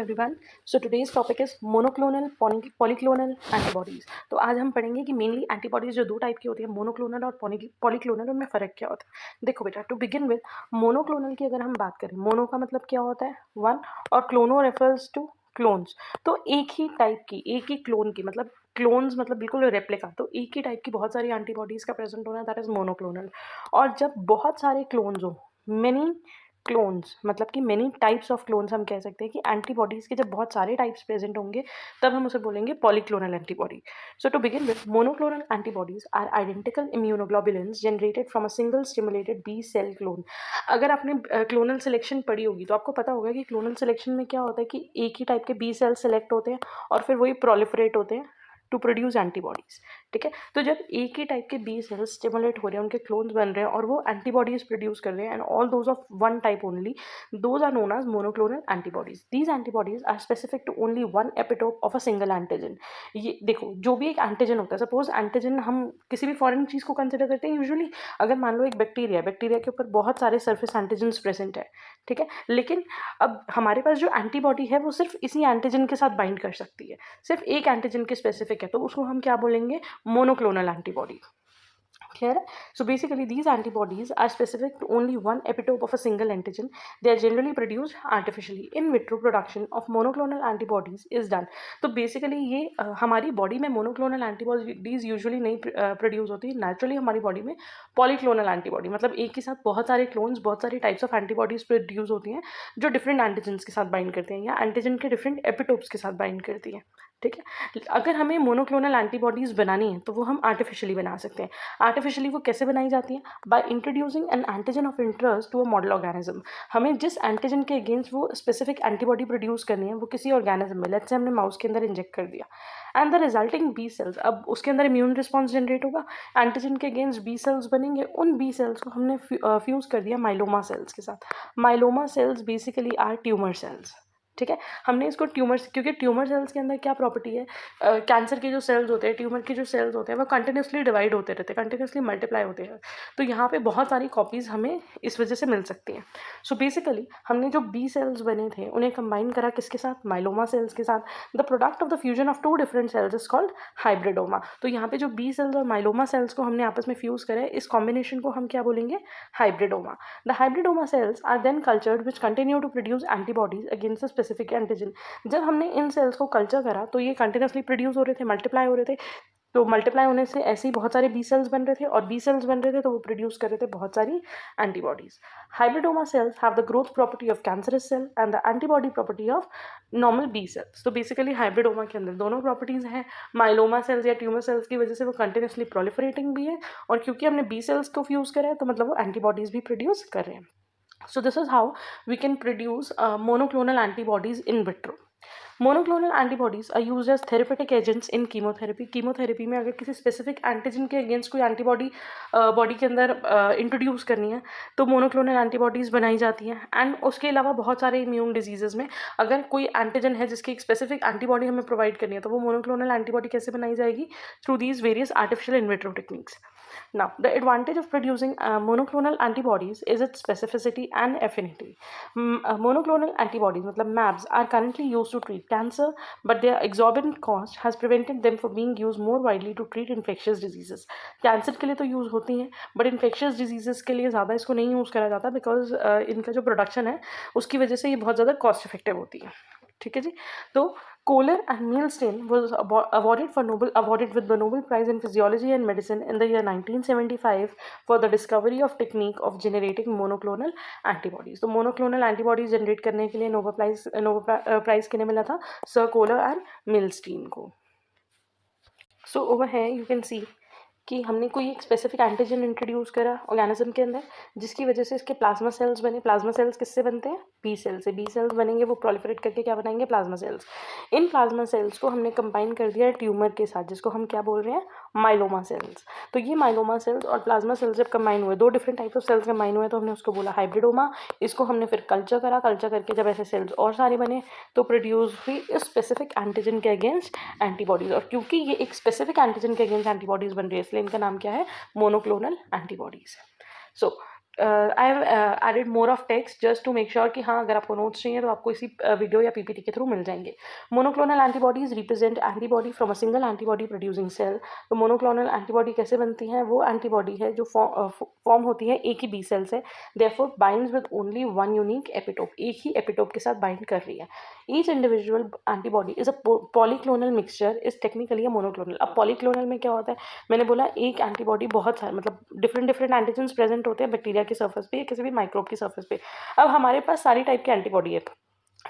Everyone. So today's topic is monoclonal polyclonal antibodies. तो आज हम पढ़ेंगे कि मेनली एंटीबॉडीज जो दो टाइप की होती है, मोनोक्लोनल और पॉलीक्लोनल, उनमें फ़र्क क्या होता है। देखो बेटा, टू बिगिन विद मोनोक्लोनल की अगर हम बात करें, मोनो का मतलब क्या होता है, वन, और क्लोनो रेफर्स टू क्लोन्स। तो एक ही टाइप की, एक ही क्लोन की, मतलब क्लोन्स मतलब बिल्कुल रेप्लिका, तो एक ही टाइप की बहुत सारी एंटीबॉडीज का प्रेजेंट होना, दैट इज मोनोक्लोनल। और जब बहुत सारे क्लोन्स हो, मेनी क्लोन्स, मतलब कि मेनी टाइप्स ऑफ क्लोन्स, हम कह सकते हैं कि एंटीबॉडीज के जब बहुत सारे टाइप्स प्रेजेंट होंगे तब हम उसे बोलेंगे polyclonal antibody. So to begin with, monoclonal antibodies are identical immunoglobulins generated from a single stimulated B cell clone. अगर आपने क्लोनल सिलेक्शन पढ़ी होगी तो आपको पता होगा कि क्लोनल सिलेक्शन में क्या होता है कि एक ही टाइप के बी सेल सेलेक्ट होते हैं और फिर वही प्रोलिफरेट होते हैं टू प्रोड्यूस एंटीबॉडीज। ठीक है, तो जब एक ही टाइप के बी सेल्स स्टिमुलेट हो रहे हैं, उनके क्लोन्स बन रहे हैं और वो एंटीबॉडीज प्रोड्यूस कर रहे हैं, and all those of one type only, those are known as monoclonal antibodies. These antibodies are specific to only one epitope of a single antigen. ये देखो, जो भी एक एंटीजन होता है, सपोज एंटीजन हम किसी भी फॉरेन चीज़ को कंसिडर करते हैं यूजुअली। अगर मान लो एक बैक्टीरिया, बैक्टीरिया के ऊपर बहुत सारे सरफेस एंटीजन्स प्रेजेंट है, ठीक है, लेकिन अब हमारे पास जो एंटीबॉडी है वो सिर्फ इसी एंटीजन के साथ बाइंड कर सकती है, सिर्फ एक एंटीजन के स्पेसिफिक है, तो उसको हम क्या बोलेंगे, monoclonal antibody. Clear? So basically these antibodies are specific to only one epitope of a single antigen. They are generally produced artificially. In vitro production of monoclonal antibodies is done. तो basically ये हमारी body में monoclonal antibodies usually नहीं produce होती। Naturally हमारी body में polyclonal antibody, मतलब एक के साथ बहुत सारे क्लोन्स, बहुत सारी टाइप्स ऑफ एंटीबॉडीज प्रोड्यूस होती हैं जो डिफरेंट एंटीजन्स के साथ बाइंड करते हैं या एंटीजन के डिफरेंट एपिटोप्स के साथ बाइंड करती हैं। ठीक है, अगर हमें मोनोक्लोनल एंटीबॉडीज बनानी है तो वो हम आर्टिफिशियली बना सकते हैं। आर्टिफिशियली वो कैसे बनाई जाती है, by introducing an antigen of interest to a model organism. हमें जिस एंटीजन के अगेंस्ट वो स्पेसिफिक एंटीबॉडी प्रोड्यूस करनी है वो किसी ऑर्गेनिज्म में, लेट्स से हमने माउस के अंदर इंजेक्ट कर दिया, and the resulting B cells, अब उसके अंदर इम्यून रिस्पॉन्स जनरेट होगा, एंटीजन के अगेंस्ट बी सेल्स बनेंगे, उन बी सेल्स को हमने फ्यूज कर दिया माइलोमा सेल्स के साथ। Myeloma cells basically are tumour cells. ठीक है, हमने इसको ट्यूमर्स, क्योंकि ट्यूमर सेल्स के अंदर क्या प्रॉपर्टी है, कैंसर के जो सेल्स होते हैं, ट्यूमर के जो सेल्स होते हैं, वो कंटिन्यूसली डिवाइड होते रहते हैं, कंटिन्यूसली मल्टीप्लाई होते हैं, तो यहाँ पे बहुत सारी कॉपीज़ हमें इस वजह से मिल सकती हैं। सो बेसिकली हमने जो बी सेल्स बने थे उन्हें कंबाइन करा किसके साथ, माइलोमा सेल्स के साथ। The product of the fusion of two different cells is called hybridoma. तो यहाँ पे जो बी सेल्स और माइलोमा सेल्स को हमने आपस में फ्यूज़ करा है, इस कॉम्बिनेशन को हम क्या बोलेंगे, hybridoma. The hybridoma cells are then cultured which continue to produce antibodies against a specific antigen. जब हमने इन सेल्स को कल्चर करा तो ये कंटिन्यूसली प्रोड्यूस हो रहे थे, मल्टीप्लाई हो रहे थे, तो मल्टीप्लाई होने से ऐसे ही बहुत सारे बी सेल्स बन रहे थे, और बी सेल्स बन रहे थे तो वो प्रोड्यूस कर रहे थे बहुत सारी antibodies. Hybridoma cells have the growth property of cancerous cell and the antibody property of normal B cells. तो बेसिकली हाइब्रिडोमा के अंदर दोनों प्रॉपर्टीज हैं। माइलोमा सेल्स या ट्यूमर सेल्स की वजह से वो कंटिन्यूसली प्रोलिफरेटिंग भी है, और क्योंकि हमने बी सेल्स को फ्यूज करा है तो मतलब वो एंटीबॉडीज भी प्रोड्यूस कर रहे हैं। So this is how we can produce monoclonal antibodies in vitro. Monoclonal antibodies are used as therapeutic agents in chemotherapy. Chemotherapy में अगर किसी स्पेसिफिक एंटीजन के अगेंस्ट कोई एंटीबॉडी बॉडी के अंदर इंट्रोड्यूस करनी है तो मोनोक्लोनल एंटीबॉडीज़ बनाई जाती हैं। एंड उसके अलावा बहुत सारे इम्यून डिजीजेज में अगर कोई एंटीजन है जिसकी एक स्पेसिफिक एंटीबॉडी हमें प्रोवाइड करनी है तो वो मोनोक्लोनल एंटीबॉडी कैसे बनाई जाएगी, through these various artificial in vitro techniques. Now, the advantage of producing monoclonal antibodies is its specificity and affinity. Monoclonal antibodies, मतलब MABs, are currently used to treat cancer, but their exorbitant cost has prevented them from being used more widely to treat infectious diseases. Cancer के लिए तो use होती हैं, but infectious diseases के लिए ज़्यादा इसको नहीं यूज़ करा जाता, बिकॉज इनका जो प्रोडक्शन है उसकी वजह से ये बहुत ज़्यादा कॉस्ट इफेक्टिव होती है। ठीक है जी, तो Kohler and Milstein was awarded with the Nobel Prize in Physiology and Medicine in the year 1975 for the discovery of technique of generating monoclonal antibodies. तो monoclonal antibodies generate करने के लिए नोबेल प्राइज किन्हें मिला था, सर कोलर एंड मिलस्टीन को. So over here you can see कि हमने कोई एक स्पेसिफिक एंटीजन इंट्रोड्यूस करा ऑर्गेनिज्म के अंदर जिसकी वजह से इसके प्लाज्मा सेल्स बने. प्लाज्मा सेल्स किससे बनते हैं, बी सेल से. बी सेल्स बनेंगे, वो प्रोलिफरेट करके क्या बनाएंगे, plasma cells. In plasma cells को हमने कंबाइन कर दिया ट्यूमर के साथ, जिसको हम क्या बोल रहे हैं, माइलोमा सेल्स. तो ये माइलोमा सेल्स और प्लाज्मा सेल्स जब कंबाइन हुए, दो different types of cells combine हुए, तो हमने उसको बोला हाइब्रिडोमा. इसको हमने फिर कल्चर करा, कल्चर करके जब ऐसे सेल्स और सारे बने तो प्रोड्यूस हुई इस स्पेसिफिक एंटीजन के अगेंस्ट एंटीबॉडीज. और क्योंकि ये एक स्पेसिफिक एंटीजन के अगेंस्ट एंटीबॉडीज बन रही है इसलिए इनका नाम क्या है, monoclonal antibodies. So I have added more of text just to make sure कि हाँ अगर आपको नोट्स चाहिए तो आपको इसी वीडियो या पीपीटी के थ्रू मिल जाएंगे. Monoclonal antibodies represent antibody from a single antibody producing cell. तो मोनोक्लोनल एंटीबॉडी कैसे बनती हैं? वो एंटीबॉडी है जो फॉर्म होती है एक ही बी सेल से, therefore binds with only one unique epitope, एक ही एपिटोप के साथ बाइंड कर रही है. Each individual antibody is a polyclonal mixture is technically a monoclonal. अब पॉलीक्लोनल में क्या होता है? मैंने बोला एक एंटीबॉडी बहुत सारे मतलब डिफरेंट डिफरेंट एंटीजन्स प्रेजेंट होते हैं बैक्टीरिया की सर्फेस पे या किसी भी माइक्रोब की सर्फेस पे. अब हमारे पास सारी टाइप की एंटीबॉडी है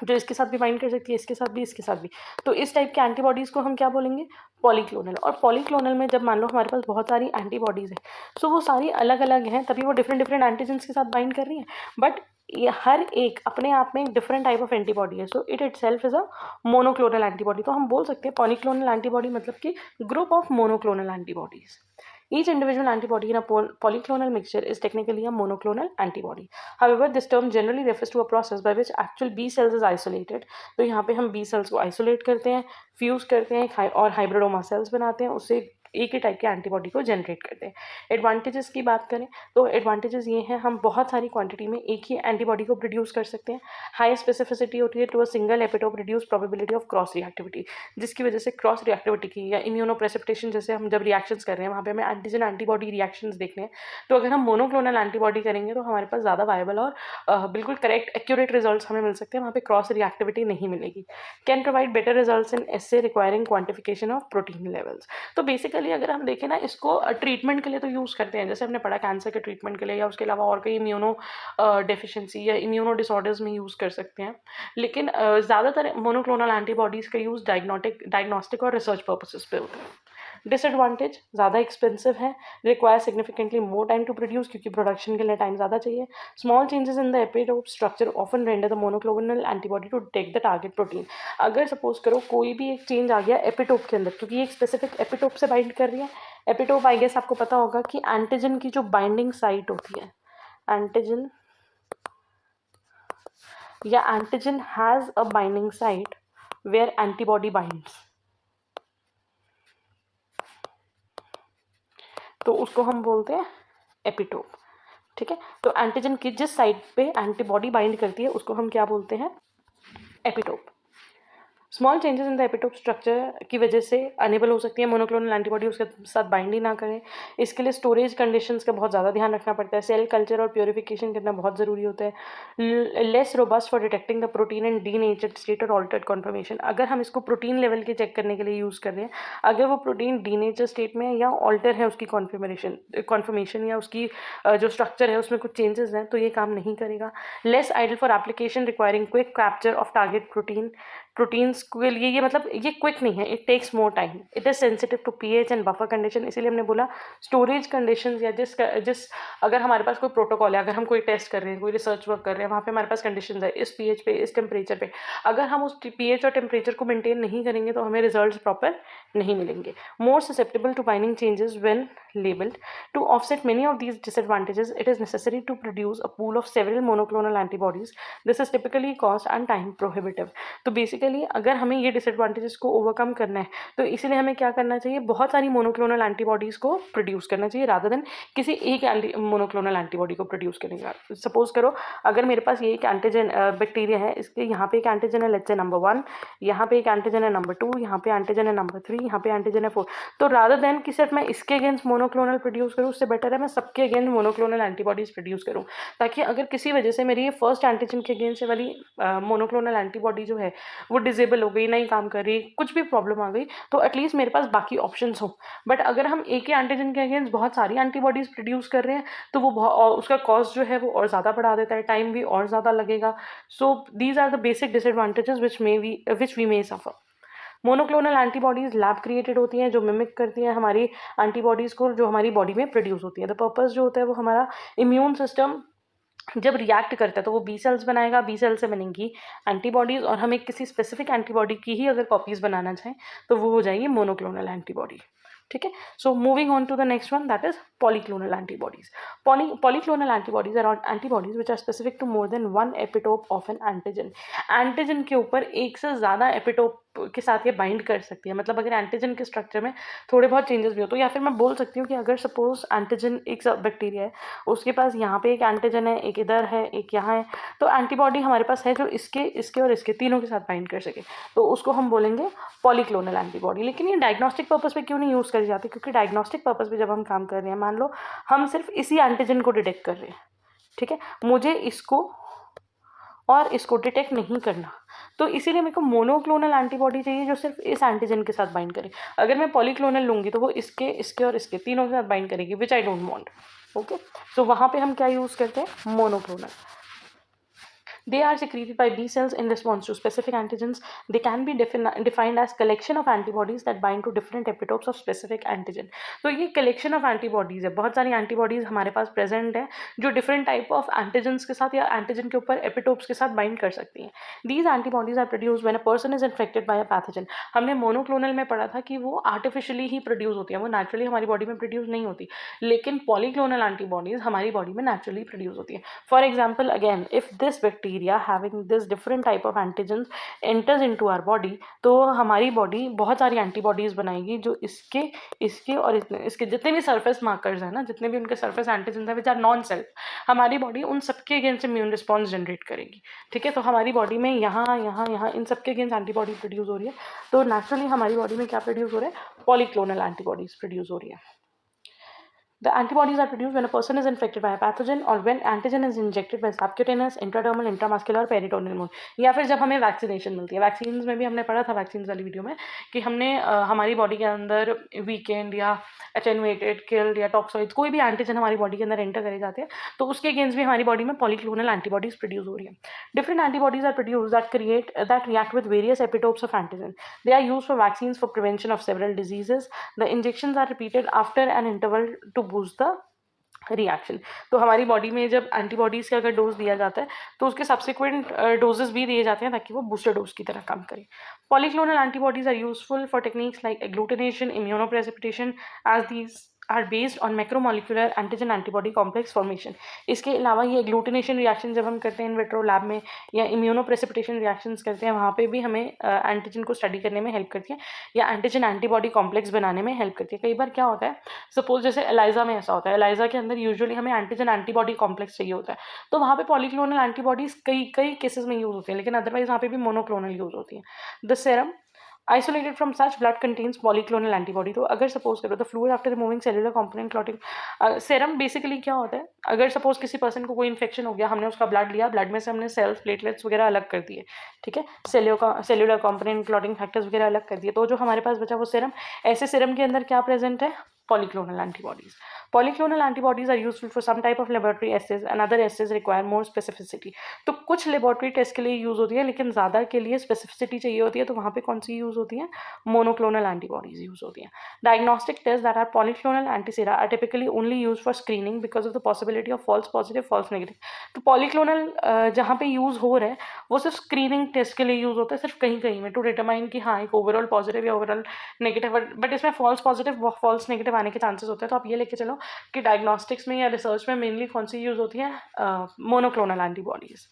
जो इसके साथ भी बाइंड कर सकती है, इसके साथ भी, इसके साथ भी. तो इस टाइप के एंटीबॉडीज़ को हम क्या बोलेंगे? पॉलीक्लोनल. और पॉलीक्लोनल में जब मान लो हमारे पास बहुत सारी एंटीबॉडीज़ हैं, सो वो सारी अलग अलग हैं, तभी वो डिफरेंट डिफरेंट एंटीजन्स के साथ बाइंड कर रही हैं. बट ये हर एक अपने आप में एक डिफरेंट टाइप ऑफ एंटीबॉडी है. So it self is a monoclonal antibody. तो हम बोल सकते हैं पॉलीक्लोनल एंटीबॉडी मतलब कि group of monoclonal antibodies. Each individual antibody in a polyclonal mixture is technically a monoclonal antibody. However, this term generally refers to a process by which actual B cells is isolated. तो यहाँ पे हम B cells को isolate करते हैं, fuse करते हैं और हाइब्रिडोमा सेल्स बनाते हैं, उससे एक ही टाइप के एंटीबॉडी को जनरेट करते हैं. एडवांटेजेस की बात करें तो एडवांटेजेस ये हैं, हम बहुत सारी क्वांटिटी में एक ही एंटीबॉडी को प्रोड्यूस कर सकते हैं. हाई स्पेसिफिसिटी होती है to a single epitope, reduce probability of cross reactivity, जिसकी वजह से क्रॉस रिएक्टिविटी की या इम्यूनोप्रेसिपिटेशन जैसे हम जब रिएक्शंस कर रहे हैं वहाँ पे हमें एंटीजन एंटीबॉडी रिएक्शंस देखने हैं. तो अगर हम मोनोक्लोनल एंटीबॉडी करेंगे तो हमारे पास ज़्यादा वायबल और बिल्कुल करेक्ट एक्यूरेट रिजल्ट्स हमें मिल सकते हैं, वहाँ पे क्रॉस रिएक्टिविटी नहीं मिलेगी. Can provide better results in essay requiring quantification of protein levels. तो बेसिकली अगर हम देखें ना, इसको ट्रीटमेंट के लिए तो यूज़ करते हैं, जैसे हमने पढ़ा कैंसर के ट्रीटमेंट के लिए या उसके अलावा और कई इम्यूनो डेफिशिएंसी या इम्यूनो डिसऑर्डर्स में यूज़ कर सकते हैं. लेकिन ज़्यादातर मोनोक्लोनल एंटीबॉडीज़ का यूज़ डायग्नोस्टिक और रिसर्च पर्पसेस पे होता है. डिसएडवांटेज, ज़्यादा एक्सपेंसिव है, require significantly more time to produce क्योंकि प्रोडक्शन के लिए टाइम ज़्यादा चाहिए. Small changes in the epitope structure often render the monoclonal antibody to take the target protein. अगर सपोज करो कोई भी एक चेंज आ गया एपिटोप के अंदर, क्योंकि ये एक स्पेसिफिक एपिटोप से बाइंड कर रही है. एपिटोप आई गेस आपको पता होगा कि एंटीजन की जो बाइंडिंग साइट होती है, एंटीजन या antigen has a binding site where antibody binds. तो उसको हम बोलते हैं एपिटोप. ठीक है, तो एंटीजन की जिस साइट पे एंटीबॉडी बाइंड करती है उसको हम क्या बोलते हैं? Epitope. Small changes in the epitope structure की वजह से अनेबल हो सकती है मोनोक्लोनल एंटीबॉडी उसके साथ बाइंड ही ना करें. इसके लिए स्टोरेज कंडीशंस का बहुत ज़्यादा ध्यान रखना पड़ता है. सेल कल्चर और प्योरिफिकेशन करना बहुत ज़रूरी होता है. Less robust for detecting the protein and denatured state और ऑल्टर्ड कॉन्फर्मेशन. अगर हम इसको प्रोटीन लेवल के चेक करने के लिए यूज़ कर रहे हैं, अगर वो प्रोटीन डीनेचर स्टेट में या ऑल्टर है उसकी कॉन्फर्मेशन या उसकी जो स्ट्रक्चर है उसमें कुछ चेंजेस हैं, तो ये काम नहीं करेगा. Less ideal for application requiring quick capture of target proteins के लिए. ये मतलब ये क्विक नहीं है, it takes more time. It is sensitive to pH and buffer condition. इसीलिए हमने बोला स्टोरेज कंडीशंस या जिस अगर हमारे पास कोई प्रोटोकॉल है, अगर हम कोई टेस्ट कर रहे हैं, कोई रिसर्च वर्क कर रहे हैं, वहाँ पे हमारे पास कंडीशंस है इस पीएच पे, इस टेम्परेचर पे. अगर हम उस पीएच और टेम्परेचर को मेंटेन नहीं करेंगे तो हमें रिजल्ट्स प्रॉपर नहीं मिलेंगे. More susceptible to binding changes when labeled. To offset many of these disadvantages, it is necessary to produce a pool of several monoclonal antibodies. This is typically cost and time prohibitive. तो basically अगर हमें ये disadvantages को overcome करना है तो इसीलिए हमें क्या करना चाहिए? बहुत सारी मोनोक्लोनल एंटीबॉडीज़ को प्रोड्यूस करना चाहिए रादर देन किसी एक मोनोक्लोनल एंटीबॉडी को प्रोड्यूस करने का. सपोज करो अगर मेरे पास ये एक एंटीजन बैक्टीरिया है, इसके यहाँ पे एक एंटीजन है लेट्स से नंबर 1, यहाँ पे एक एंटीजन है नंबर 2, यहाँ पे एंटीजन है नंबर 3, यहाँ पे एंटीजन है 4. तो रादर देन कि सिर्फ मैं इसके अगेंस्ट मोनोक्लोनल प्रोड्यूस करूँ, उससे बेटर है मैं सबके अगेंस्ट मोनोक्लोनल एंटीबॉडीज़ प्रोड्यूस करूँ, ताकि अगर किसी वजह से मेरी ये फर्स्ट एंटीजन के अगेंस्ट वाली मोनोक्लोनल एंटीबॉडी जो है वो डिसेबल हो गई, नहीं काम कर रही, कुछ भी प्रॉब्लम आ गई, तो एटलीस्ट मेरे पास बाकी ऑप्शंस हो. बट अगर हम एक ही एंटीजन के अगेंस्ट बहुत सारी एंटीबॉडीज़ प्रोड्यूस कर रहे हैं तो वो उसका कॉस्ट जो है वो और ज़्यादा बढ़ा देता है, टाइम भी और ज़्यादा लगेगा. So these are the basic disadvantages which we may suffer. Monoclonal antibodies lab created होती हैं जो मिमिक करती हैं हमारी एंटीबॉडीज़ को जो हमारी बॉडी में प्रोड्यूस होती है. द पर्पस जो होता है वो हमारा इम्यून सिस्टम जब रिएक्ट करता है तो वो बी सेल्स बनाएगा, बी सेल से बनेंगी एंटीबॉडीज़, और हमें किसी स्पेसिफिक एंटीबॉडी की ही अगर कॉपीज़ बनाना चाहें तो वो हो जाएगी मोनोक्लोनल एंटीबॉडी. ठीक है, so moving on to the next one, that is polyclonal antibodies. Polyclonal antibodies are antibodies which are specific to more than one epitope of an antigen. Antigen के ऊपर एक से ज़्यादा एपिटोप के साथ ये बाइंड कर सकती है, मतलब अगर एंटीजन के स्ट्रक्चर में थोड़े बहुत चेंजेस भी हो, तो या फिर मैं बोल सकती हूँ कि अगर सपोज एंटीजन एक बैक्टीरिया है, उसके पास यहाँ पे एक एंटीजन है, एक इधर है, एक यहाँ है, तो एंटीबॉडी हमारे पास है जो इसके और इसके तीनों के साथ बाइंड कर सके, तो उसको हम बोलेंगे पॉलीक्लोनल एंटीबॉडी। लेकिन ये डायग्नोस्टिक पर्पस पे क्यों नहीं यूज़ करी जाती? क्योंकि डायग्नोस्टिक पर्पस पे जब हम काम कर रहे हैं, मान लो हम सिर्फ इसी एंटीजन को डिटेक्ट कर रहे हैं, ठीक है, मुझे इसको और इसको डिटेक्ट नहीं करना, तो इसीलिए मेरे को मोनोक्लोनल एंटीबॉडी चाहिए जो सिर्फ इस एंटीजन के साथ बाइंड करे। अगर मैं पॉलीक्लोनल लूँगी तो वो इसके और इसके तीनों के साथ बाइंड करेगी, विच आई डोंट वांट। ओके, सो वहाँ पे हम क्या यूज़ करते हैं? Monoclonal. They are secreted by B cells in response to specific antigens. They can be defined as collection of antibodies that bind to different epitopes of specific antigen. तो ये collection of antibodies है, बहुत सारी antibodies हमारे पास present है जो different type of antigens के साथ या antigen के ऊपर epitopes के साथ bind कर सकती हैं. These antibodies are produced when a person is infected by a pathogen. हमने monoclonal में पढ़ा था कि वो artificially ही produce होती है, वो naturally हमारी body में produce नहीं होती, लेकिन polyclonal antibodies हमारी body में naturally produce होती है. For example, again, if this bacteria having this different type of antigens enters into our body, तो हमारी बॉडी बहुत सारी एंटीबॉडीज बनाएगी जो इसके और इसके जितने भी सरफेस मार्कर्स हैं ना, जितने भी उनके सरफेस एंटीजेंस हैं विच आर नॉन सेल्फ, हमारी बॉडी उन सबके अगेंस्ट इम्यून रिस्पॉन्स जनरेट करेगी। ठीक है, तो हमारी बॉडी में यहाँ इन सबके अगेंस्ट एंटीबॉडी प्रोड्यूस हो रही है, तो नेचुरली हमारी बॉडी में क्या प्रोड्यूस हो रहा है? पॉलीक्लोनल एंटीबॉडीज प्रोड्यूस हो रही है। The antibodies are produced when a person is infected by a pathogen or when antigen is injected by subcutaneous, intradermal, intramuscular, peritoneal mode, या फिर जब हमें वैक्सीनेशन मिलती है। वैक्सीन्स में भी हमने पढ़ा था वैक्सीन्स वाली वीडियो में कि हमने हमारी बॉडी के अंदर वीकेंड या एटेनुएटेड, किल्ड या टॉक्सोइड्स, कोई भी एंटीजन हमारी बॉडी के अंदर एंटर करे जाते हैं, तो उसके अगेंस्ट भी हमारी बॉडी में पॉलीक्लोनल एंटीबॉडीज प्रोड्यूस हो रही है। Different antibodies are produce that react with various epitopes of antigen. They are used for vaccines for prevention of several diseases. The injections are repeated after an interval to boost the reaction. तो हमारी body में जब antibodies का अगर dose दिया जाता है तो उसके सब्सिक्वेंट डोजेस भी दिए जाते हैं ताकि वो बूस्टर डोज की तरह काम करें। Polyclonal antibodies are useful for techniques like agglutination, immunoprecipitation, as these are based on macromolecular antigen antibody complex formation. इसके अलावा ये एग्लूटिनेशन रिएक्शन जब हम करते हैं इन विट्रो लैब में या इम्यूनोप्रेसिपिटेशन रिएक्शंस करते हैं, वहाँ पे भी हमें एंटीजन को स्टडी करने में हेल्प करती है या एंटीजन एंटीबॉडी कॉम्प्लेक्स बनाने में हेल्प करती है। कई बार क्या होता है, सपोज जैसे एलाइजा में ऐसा होता है, एलाइजा के अंदर यूजुअली हमें एंटीजन एंटीबॉडी कॉम्प्लेक्स चाहिए होता है, तो वहाँ पे पॉलीक्लोनल एंटीबॉडीज कई केसेस में यूज होती है, लेकिन अदरवाइज वहाँ पे भी मोनोक्लोनल यूज होती है। The serum isolated from such blood contains polyclonal antibody। तो अगर सपोज करो, the fluid after removing cellular component clotting, serum basically क्या होता है, अगर सपोज किसी पर्सन को कोई इन्फेक्शन हो गया, हमने उसका ब्लड लिया, ब्लड में से हमने सेल्स, प्लेटलेट्स वगैरह अलग कर दिए, ठीक है, सेलुलर कंपोनेंट, क्लॉटिंग फैक्टर्स वगैरह अलग कर दिए, तो जो हमारे पास बचा वो सेरम। ऐसे सेरम के अंदर क्या प्रेजेंट है? Polyclonal antibodies. Polyclonal antibodies are useful for some type of laboratory assays and other assays require more specificity. तो कुछ लेबोरेटरी टेस्ट के लिए यूज होती है, लेकिन ज़्यादा के लिए स्पेसिफिसिटी चाहिए होती है, तो वहाँ पे कौन सी यूज होती है? मोनोक्लोनल एंटीबॉडीज यूज होती हैं। Diagnostic test that are polyclonal antisera are typically only use for screening because of the possibility of false positive, false negative. तो पॉलीक्लोनल जहाँ पे यूज हो रहा है वो सिर्फ स्क्रीनिंग टेस्ट के लिए यूज होता है, सिर्फ कहीं कहीं में, टू डिटरमाइन कि हाँ एक ओवरऑल पॉजिटिव या ओवरऑल नेगेटिव, बट इसमें फॉल्स पॉजिटिव, फॉल्स नेगेटिव आने के चांसेस होते हैं। तो आप ये लेके चलो कि डायग्नोस्टिक्स में या रिसर्च में मेनली कौन सी यूज होती है? Monoclonal antibodies.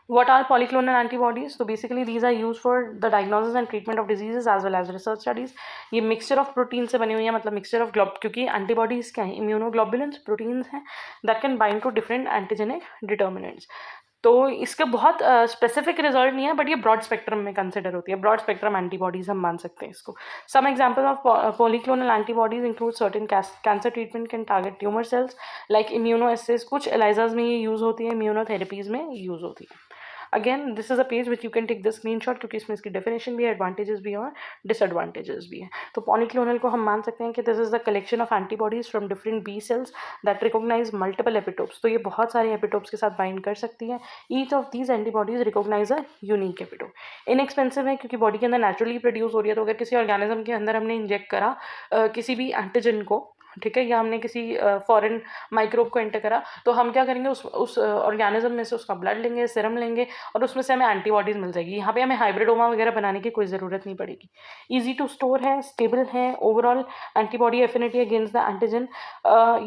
What are polyclonal antibodies? So basically these are used for the diagnosis and treatment of diseases as well as research studies. ये mixture of protein से बनी हुई है, मतलब mixture of क्योंकि antibodies क्या है? immunoglobulins proteins हैं that can bind to different antigenic determinants. तो इसका बहुत स्पेसिफिक रिजल्ट नहीं है, बट ये ब्रॉड स्पेक्ट्रम में कंसिडर होती है, ब्रॉड स्पेक्ट्रम एंटीबॉडीज हम मान सकते हैं इसको। Some example of polyclonal antibodies include certain cancer treatment can target tumour cells like immunoassays, कुछ एलाइजाज में ये यूज़ होती है, इम्यूनोथेरेपीज में यूज़ होती है। Again this is a page which you can take the screenshot, क्योंकि इसमें इसकी डेफिनेशन भी है, एडवांटेजेस भी है और डिसएडवांटेजेस भी है। तो पॉलीक्लोनल को हम मान सकते हैं कि this is the collection of antibodies from different B cells that recognise multiple epitopes. तो ये बहुत सारे एपिटोप्स के साथ बाइंड कर सकती है। Each of these antibodies recognise a unique epitope. Inexpensive है क्योंकि बॉडी के अंदर नेचुरली प्रोड्यूस हो रही है, तो अगर किसी ऑर्गेनिज्म के अंदर हमने इंजेक्ट करा किसी भी एंटीजन को, ठीक है, या हमने किसी फॉरेन माइक्रोब को एंटर करा, तो हम क्या करेंगे, उस ऑर्गेनिज्म में से उसका ब्लड लेंगे, सीरम लेंगे और उसमें से हमें एंटीबॉडीज मिल जाएगी। यहाँ पे हमें हाइब्रिडोमा वगैरह बनाने की कोई ज़रूरत नहीं पड़ेगी। इजी टू स्टोर है, स्टेबल है, overall antibody affinity against the antigen.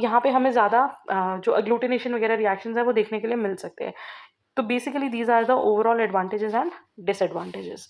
यहाँ पे हमें ज़्यादा जो अग्लूटिनेशन वगैरह रिएक्शंस है वो देखने के लिए मिल सकते हैं। तो basically these are the overall advantages and disadvantages.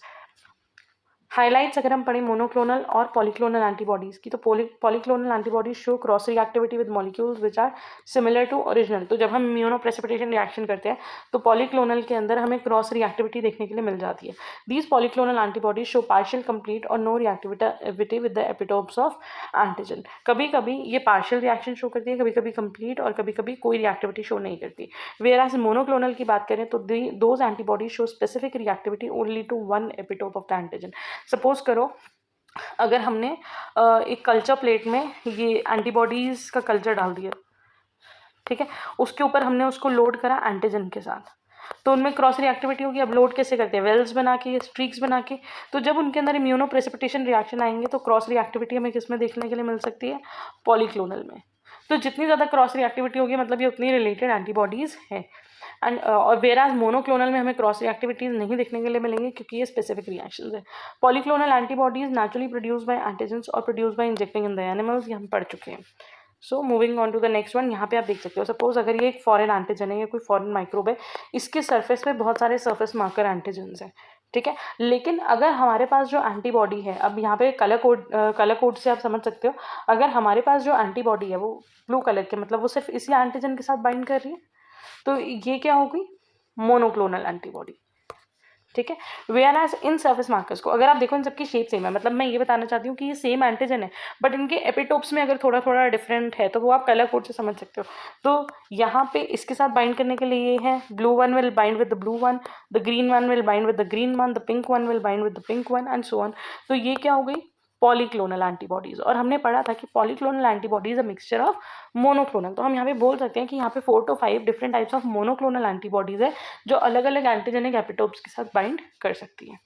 Highlights अगर हम पढ़ें मोनोक्लोनल और पॉलीक्लोनल एंटीबॉडीज़ की, तो polyclonal antibodies show cross reactivity with molecules which are similar to original. तो जब हम इम्यूनोप्रेसिपिटेशन रिएक्शन करते हैं तो पॉलीक्लोनल के अंदर हमें क्रॉस रिएक्टिविटी देखने के लिए मिल जाती है। These polyclonal antibodies show partial, complete और no reactivity with the epitopes of antigen. कभी कभी ये पार्शियल रिएक्शन शो करती है, कभी कभी कंप्लीट, और कभी कभी कोई रिएक्टिविटी शो नहीं करती। वेयर एज मोनोक्लोनल की बात करें तो those antibodies show specific reactivity only to one epitope of the antigen. Suppose करो अगर हमने एक कल्चर प्लेट में ये एंटीबॉडीज़ का कल्चर डाल दिया, ठीक है, उसके ऊपर हमने उसको लोड करा एंटीजन के साथ, तो उनमें क्रॉस रिएक्टिविटी होगी। अब लोड कैसे करते हैं, वेल्स बना के, स्ट्रीक्स बना के। तो जब उनके अंदर इम्यूनो प्रेसिपिटेशन रिएक्शन आएंगे तो क्रॉस रिएक्टिविटी हमें किस में देखने के लिए मिल सकती है, पॉलीक्लोनल में। तो जितनी ज़्यादा क्रॉस रिएक्टिविटी होगी मतलब ये उतनी रिलेटेड एंटीबॉडीज़ है। एंड और वेराज मोनोक्लोनल में हमें क्रॉस रिएक्टिविटीज़ नहीं देखने के लिए मिलेंगी क्योंकि ये स्पेसिफिक रिएक्शंस है। Polyclonal antibodies naturally produce by antigens और produce by injecting in the animals, ये हम पढ़ चुके हैं। So moving on to the next one, यहाँ पे आप देख सकते हो सपोज अगर ये एक फॉरेन एंटीजन है या कोई फॉरेन माइक्रोब है, इसके सरफेस पे बहुत सारे सरफेस मार्कर एंटीजन्स हैं, ठीक है। लेकिन अगर हमारे पास जो एंटीबॉडी है, अब यहाँ पे कलर कोड से आप समझ सकते हो, अगर हमारे पास जो एंटीबॉडी है वो ब्लू कलर के, मतलब वो सिर्फ इसी एंटीजन के साथ बाइंड कर रही है, तो ये क्या होगी, मोनोक्लोनल एंटीबॉडी, ठीक है। Whereas in surface markers को अगर आप देखो इन सबकी शेप सेम है, मतलब मैं ये बताना चाहती हूँ कि ये सेम एंटीजन है बट इनके एपिटोप्स में अगर थोड़ा थोड़ा डिफरेंट है तो वो आप कलर कोड से समझ सकते हो। तो यहाँ पे इसके साथ बाइंड करने के लिए ये है, blue one will bind with the blue one, the green one will bind with the green one, the pink one will bind with the pink one and so on. तो ये क्या हो गई, पॉलीक्लोनल एंटीबॉडीज। और हमने पढ़ा था कि polyclonal antibodies a mixture of monoclonal. तो हम यहाँ पे बोल सकते हैं कि यहाँ पे 4 to 5 different types of monoclonal antibodies है जो अलग अलग एंटीजेनिक एपिटोप्स के साथ बाइंड कर सकती है।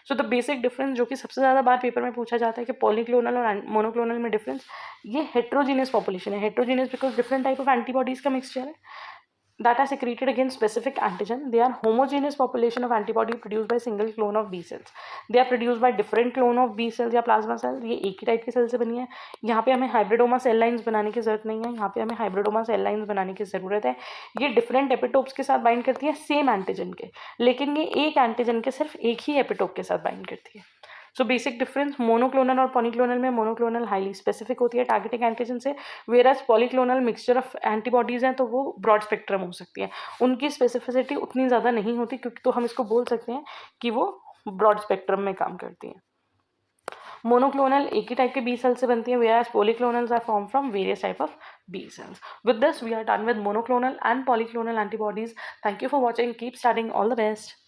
सो द बेसिक डिफरेंस जो कि सबसे ज़्यादा बार पेपर में पूछा जाता है कि पॉलीक्लोनल और मोनोक्लोनल में डिफरेंस, ये हेट्रोजीनियस पॉपुलेशन है। Heterogeneous because different type of antibodies का मिक्सचर है that are secreted against specific antigen. They are homogeneous population of antibody produced by single clone of B cells. They are produced by different clone of B cells या plasma cells. ये एक ही type की cell से बनी है। यहाँ पे हमें हाइब्रिडोमा सेल लाइन्स बनाने की जरूरत नहीं है, यहाँ पे हमें हाइब्रिडोमा सेल लाइन्स बनाने की जरूरत है। ये डिफरेंट एपिटोप्स के साथ बाइंड करती है सेम एंटीजन के, लेकिन ये एक एंटीजन के सिर्फ एक ही एपिटोप के साथ बाइंड करती है। सो बेसिक डिफरेंस, मोनोक्लोनल और पॉलीक्लोनल में मोनोक्लोनल हाईली स्पेसिफिक होती है टारगेटिंग एंटीजन से, whereas polyclonal mixture of antibodies हैं तो वो ब्रॉड स्पेक्ट्रम हो सकती है, उनकी स्पेसिफिसिटी उतनी ज़्यादा नहीं होती क्योंकि, तो हम इसको बोल सकते हैं कि वो ब्रॉड स्पेक्ट्रम में काम करती हैं। मोनोक्लोनल एक ही टाइप के बी सेल से बनती है, whereas polyclonals are form from various type of B cells. With this we are done with monoclonal and polyclonal antibodies. Thank you for watching, keep studying, all the best.